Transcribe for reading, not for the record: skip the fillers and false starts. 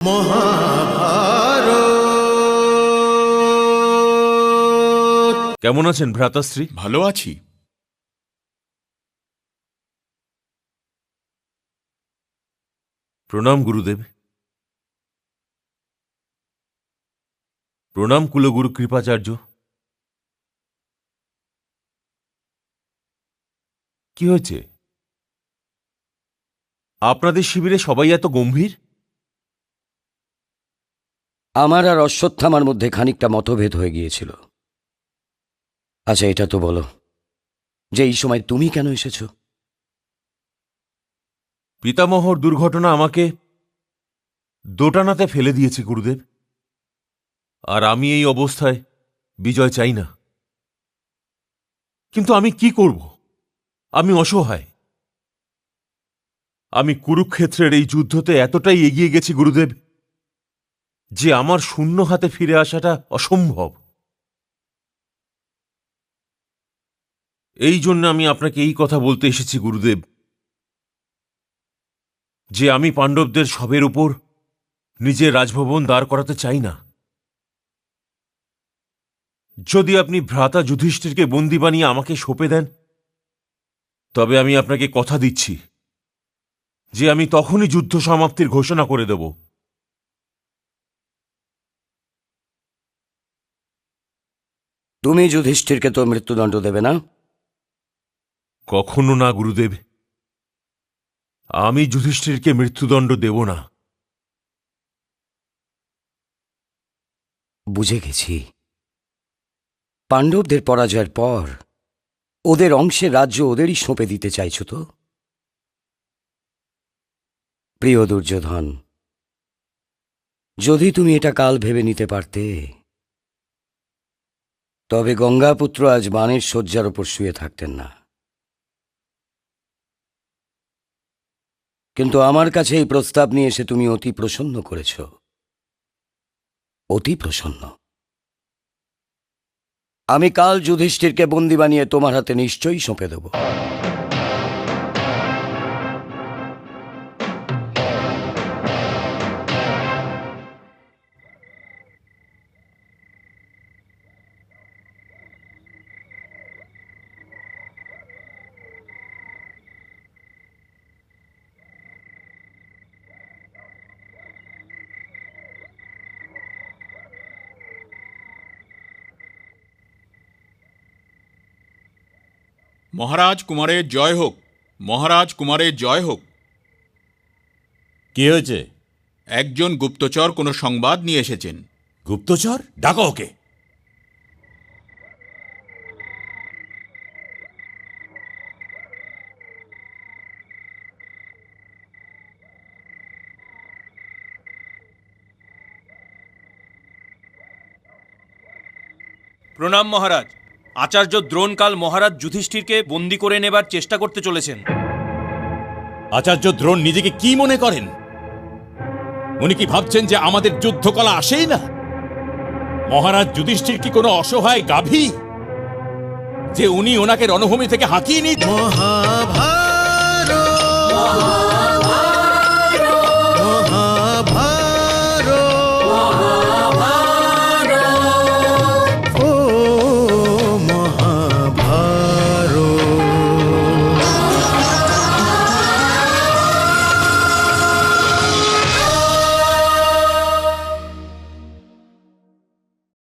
মহাভারত। কেমন আছেন ভ্রাতাশ্রী? ভালো আছি। প্রণাম গুরুদেব। প্রণাম কুলগুরু কৃপাচার্য। কি হয়েছে? আপনাদের শিবিরে সবাই এত গম্ভীর? আমার আর অশ্বত্থামার মধ্যে খানিকটা মতভেদ হয়ে গিয়েছিল। আচ্ছা, এটা তো বলো যে এই সময় তুমি কেন এসেছো? পিতামহর দুর্ঘটনা আমাকে দোটানাতে ফেলে দিয়েছে গুরুদেব, আর আমি এই অবস্থায় বিজয় চাই না। কিন্তু আমি কি করব? আমি অসহায়। আমি কুরুক্ষেত্রের এই যুদ্ধতে এতটাই এগিয়ে গেছি গুরুদেব যে আমার শূন্য হাতে ফিরে আসাটা অসম্ভব। এই জন্য আমি আপনাকে এই কথা বলতে এসেছি গুরুদেব যে আমি পাণ্ডবদের সবের উপর নিজের রাজভবন দাঁড় করাতে চাই না। যদি আপনি ভ্রাতা যুধিষ্ঠিরকে বন্দী বানিয়ে আমাকে সঁপে দেন, তবে আমি আপনাকে কথা দিচ্ছি যে আমি তখনই যুদ্ধ সমাপ্তির ঘোষণা করে দেব। তুমি যুধিষ্ঠিরকে তো মৃত্যুদণ্ড দেবে না? কখনো না গুরুদেব, আমি যুধিষ্ঠিরকে মৃত্যুদণ্ড দেব না। বুঝে গেছি, পাণ্ডবদের পরাজয়ের পর ওদের অংশের রাজ্য ওদেরই সঁপে দিতে চাইছো তো? প্রিয় দুর্যোধন, যদি তুমি এটা কাল ভেবে নিতে পারতে, তবে গঙ্গাপুত্র আজ বাণের শয্যার ওপর শুয়ে থাকতেন না। কিন্তু আমার কাছে এই প্রস্তাব নিয়ে এসে তুমি অতি প্রসন্ন করেছ, অতি প্রসন্ন। আমি কাল যুধিষ্ঠিরকে বন্দী বানিয়ে তোমার হাতে নিশ্চয়ই সঁপে দেব। মহারাজ কুমারের জয় হোক, মহারাজ কুমারের জয় হোক। কি হয়েছে? একজন গুপ্তচর কোনো সংবাদ নিয়ে এসেছেন। গুপ্তচর? ডাকো ওকে। প্রণাম মহারাজ। আচার্য দ্রোণকাল মহারাজ যুধিষ্ঠিরকে বন্দী করে নেবার চেষ্টা করতে চলেছেন। আচার্য দ্রোণ নিজেকে কি মনে করেন? উনি কি ভাবছেন যে আমাদের যুদ্ধকলা আসেই না? মহারাজ যুধিষ্ঠির কি কোনো অসহায় গাভী যে উনি ওনাকে রণভূমি থেকে হাঁকিয়ে নিয়ে মহাভারত।